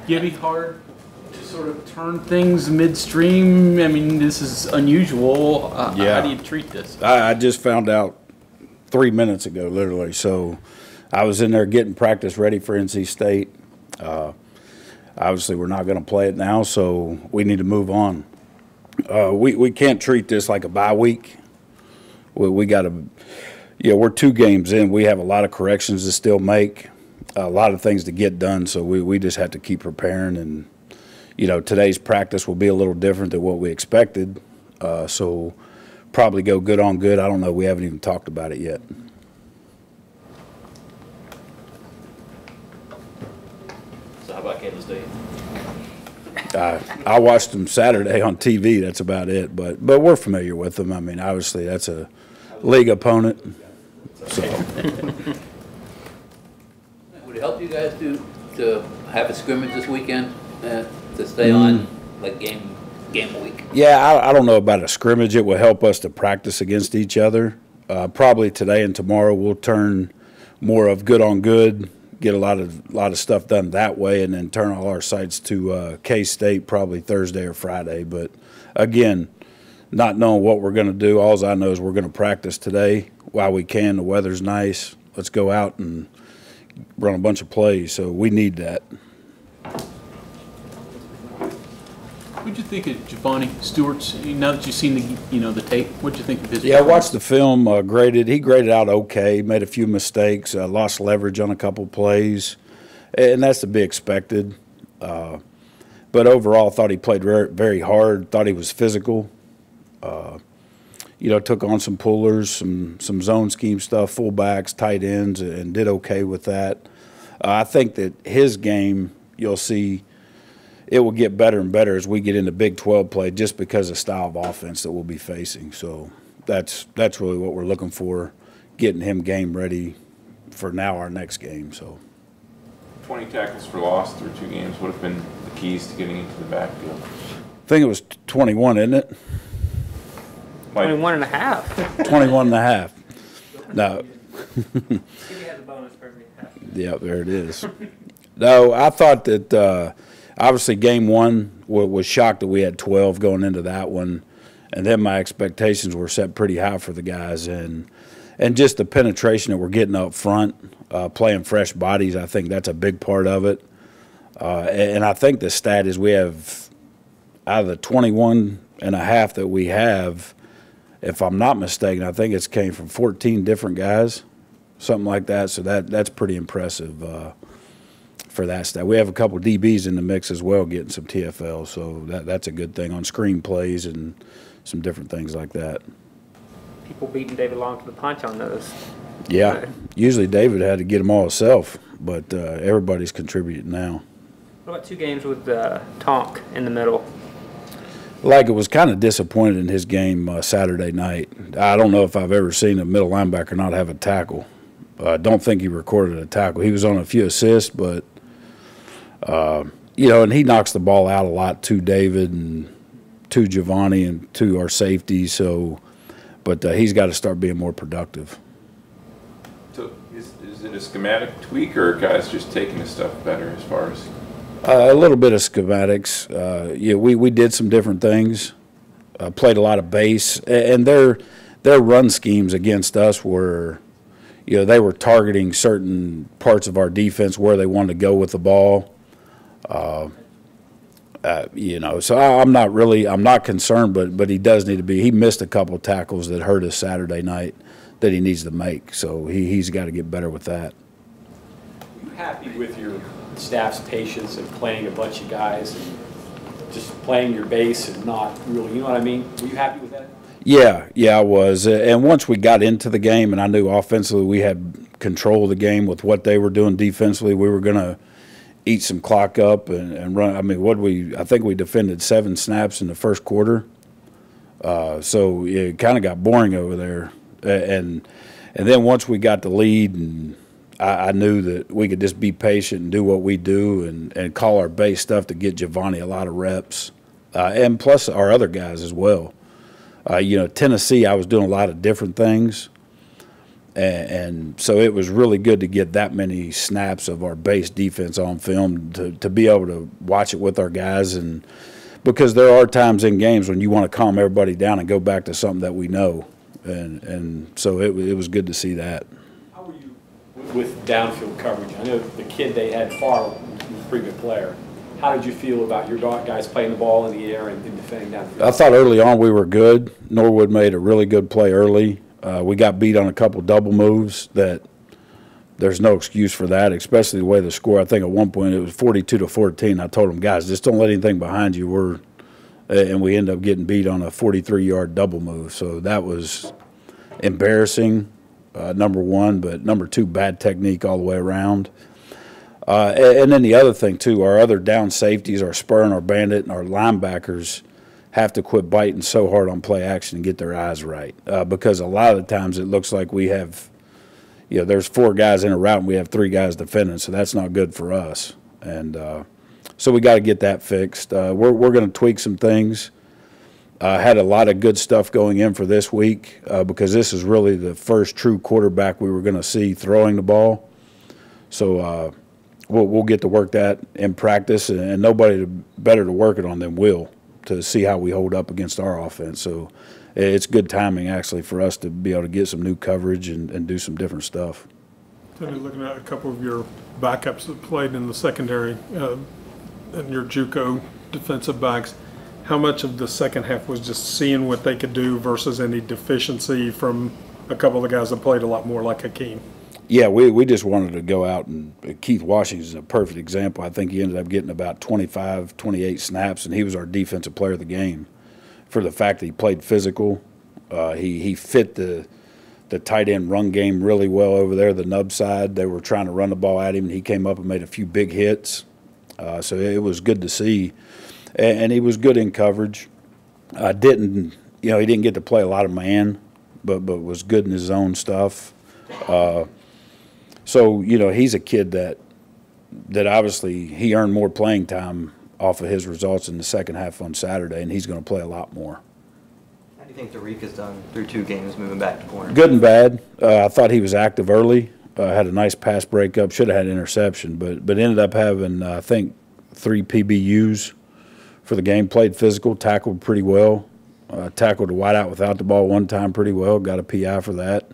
Gibby, hard to sort of turn things midstream. I mean, this is unusual. Yeah. How do you treat this? I just found out 3 minutes ago, literally. So I was in there getting practice ready for NC State. Obviously, we're not going to play it now, so we need to move on. We can't treat this like a bye week. We got to, we're 2 games in. We have a lot of corrections to still make, a lot of things to get done, so we just have to keep preparing. And, today's practice will be a little different than what we expected, so probably go good on good. I don't know. We haven't even talked about it yet. So how about Kansas State? I watched them Saturday on TV. That's about it. But we're familiar with them. I mean, obviously that's a league opponent. So Would it help you guys to have a scrimmage this weekend to stay on like game a week? Yeah, I don't know about a scrimmage. It will help us to practice against each other. Probably today and tomorrow we'll turn more of good on good. Get a lot of stuff done that way, and then turn all our sights to K-State probably Thursday or Friday. But again, not knowing what we're going to do, all I know is we're going to practice today while we can. The weather's nice. Let's go out and run a bunch of plays. So we need that. What'd you think of Giovanni Stewart's? Now that you've seen the tape, what'd you think of his? Yeah, I watched the film. He graded out okay. Made a few mistakes. Lost leverage on a couple plays, and that's to be expected. But overall, thought he played very, very hard. Thought he was physical. Took on some pullers, some zone scheme stuff, fullbacks, tight ends, and did okay with that. I think that his game, you'll see, it will get better and better as we get into Big 12 play, just because of the style of offense that we'll be facing. So that's really what we're looking for, getting him game ready for now our next game. So 20 tackles for loss through 2 games. What have been the keys to getting into the backfield? I think it was 21, isn't it? 21 and a half. 21 and a half. No. He has a bonus for every half. Yeah, there it is. No, I thought that obviously game 1 was shocked that we had 12 going into that one, and then my expectations were set pretty high for the guys, and just the penetration that we're getting up front, playing fresh bodies, I think that's a big part of it. And I think the stat is we have, out of the 21 and a half that we have, if I'm not mistaken, I think it's came from 14 different guys, something like that. So that's pretty impressive for that stat. We have a couple of DBs in the mix as well, getting some TFL, so that's a good thing on screen plays and some different things like that. People beating David Long to the punch on those. Yeah, usually David had to get them all himself, but everybody's contributing now. What about 2 games with Tonk in the middle? Like, it was kind of disappointed in his game Saturday night. I don't know if I've ever seen a middle linebacker not have a tackle. I don't think he recorded a tackle. He was on a few assists, but, and he knocks the ball out a lot to David and to Giovanni and to our safety. So, but he's got to start being more productive. So is it a schematic tweak, or are guys just taking the stuff better as far as? A little bit of schematics. We did some different things. Played a lot of base, and their run schemes against us were, they were targeting certain parts of our defense where they wanted to go with the ball. So I'm not concerned, but he does need to be. He missed a couple of tackles that hurt us Saturday night that he needs to make. So he's got to get better with that. Are you happy with your staff's patience and playing a bunch of guys and just playing your base and not really, you know what I mean? Were you happy with that? Yeah, I was. And once we got into the game and I knew offensively we had control of the game with what they were doing defensively, we were going to eat some clock up and run. I mean, I think we defended 7 snaps in the first quarter. So it kind of got boring over there. And then once we got the lead, and I knew that we could just be patient and do what we do and call our base stuff to get Giovanni a lot of reps, and plus our other guys as well. Tennessee, I was doing a lot of different things, And so it was really good to get that many snaps of our base defense on film to be able to watch it with our guys. And because there are times in games when you want to calm everybody down and go back to something that we know. And so it was good to see that. How were you with downfield coverage? I know the kid they had far was a pretty good player. How did you feel about your guys playing the ball in the air and defending downfield? I thought early on we were good. Norwood made a really good play early. We got beat on a couple double moves that there's no excuse for that, especially the way the score. I think at one point it was 42-14. I told them, guys, just don't let anything behind you. And we ended up getting beat on a 43-yard double move. So that was embarrassing, number one. But number two, bad technique all the way around. And then the other thing, too, our other down safeties, our spur and our bandit and our linebackers have to quit biting so hard on play action and get their eyes right. Because a lot of the times it looks like we have, there's 4 guys in a route and we have 3 guys defending, so that's not good for us. And so we got to get that fixed. We're going to tweak some things. Had a lot of good stuff going in for this week because this is really the first true quarterback we were going to see throwing the ball. So we'll get to work that in practice, and nobody better to work it on than Will to see how we hold up against our offense. So it's good timing, actually, for us to be able to get some new coverage and do some different stuff. Tony, looking at a couple of your backups that played in the secondary and your JUCO defensive backs, how much of the second half was just seeing what they could do versus any deficiency from a couple of the guys that played a lot more, like Hakeem? Yeah, we just wanted to go out, and Keith Washington is a perfect example. I think he ended up getting about 25, 28 snaps, and he was our defensive player of the game for the fact that he played physical. He fit the tight end run game really well over there, the nub side. They were trying to run the ball at him, and he came up and made a few big hits. So it was good to see. And he was good in coverage. He didn't get to play a lot of man, but was good in his own stuff. So, he's a kid that obviously he earned more playing time off of his results in the second half on Saturday, and he's going to play a lot more. How do you think Tariq has done through 2 games moving back to corner? Good and bad. I thought he was active early. Had a nice pass breakup. Should have had an interception, but ended up having, I think, 3 PBUs for the game. Played physical, tackled pretty well. Tackled a wideout without the ball one time pretty well. Got a PI for that.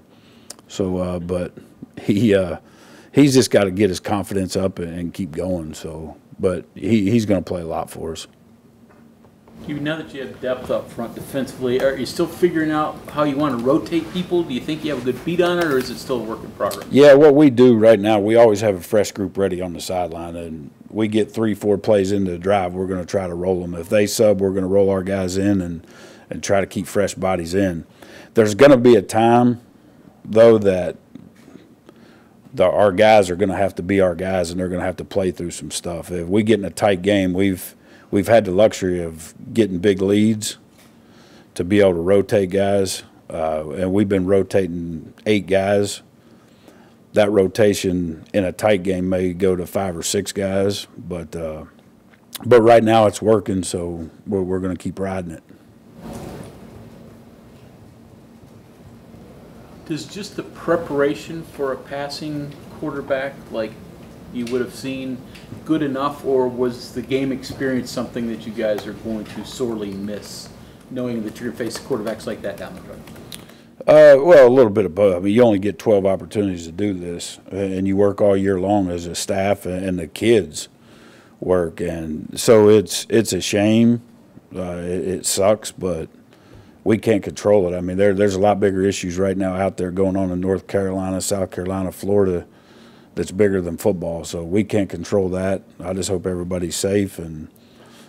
So, but he's just got to get his confidence up and keep going. So, but he's going to play a lot for us. Now that you have depth up front defensively, are you still figuring out how you want to rotate people? Do you think you have a good beat on it, or is it still a work in progress? Yeah, what we do right now, we always have a fresh group ready on the sideline, and we get 3-4 plays into the drive, we're going to try to roll them. If they sub, we're going to roll our guys in and try to keep fresh bodies in. There's going to be a time, though, that our guys are going to have to be our guys, and they're going to have to play through some stuff. If we get in a tight game, we've had the luxury of getting big leads to be able to rotate guys, and we've been rotating 8 guys. That rotation in a tight game may go to 5 or 6 guys, but right now it's working, so we're going to keep riding it. Does just the preparation for a passing quarterback, like you would have seen, good enough, or was the game experience something that you guys are going to sorely miss, knowing that you're going to face quarterbacks like that down the road? Well, a little bit of both. I mean, you only get 12 opportunities to do this, and you work all year long as a staff, and the kids work, and so it's a shame. It sucks, but we can't control it. I mean, there's a lot bigger issues right now out there going on in North Carolina, South Carolina, Florida, that's bigger than football, so we can't control that. I just hope everybody's safe, and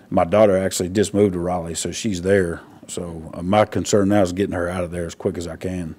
my daughter actually just moved to Raleigh, so she's there. So my concern now is getting her out of there as quick as I can.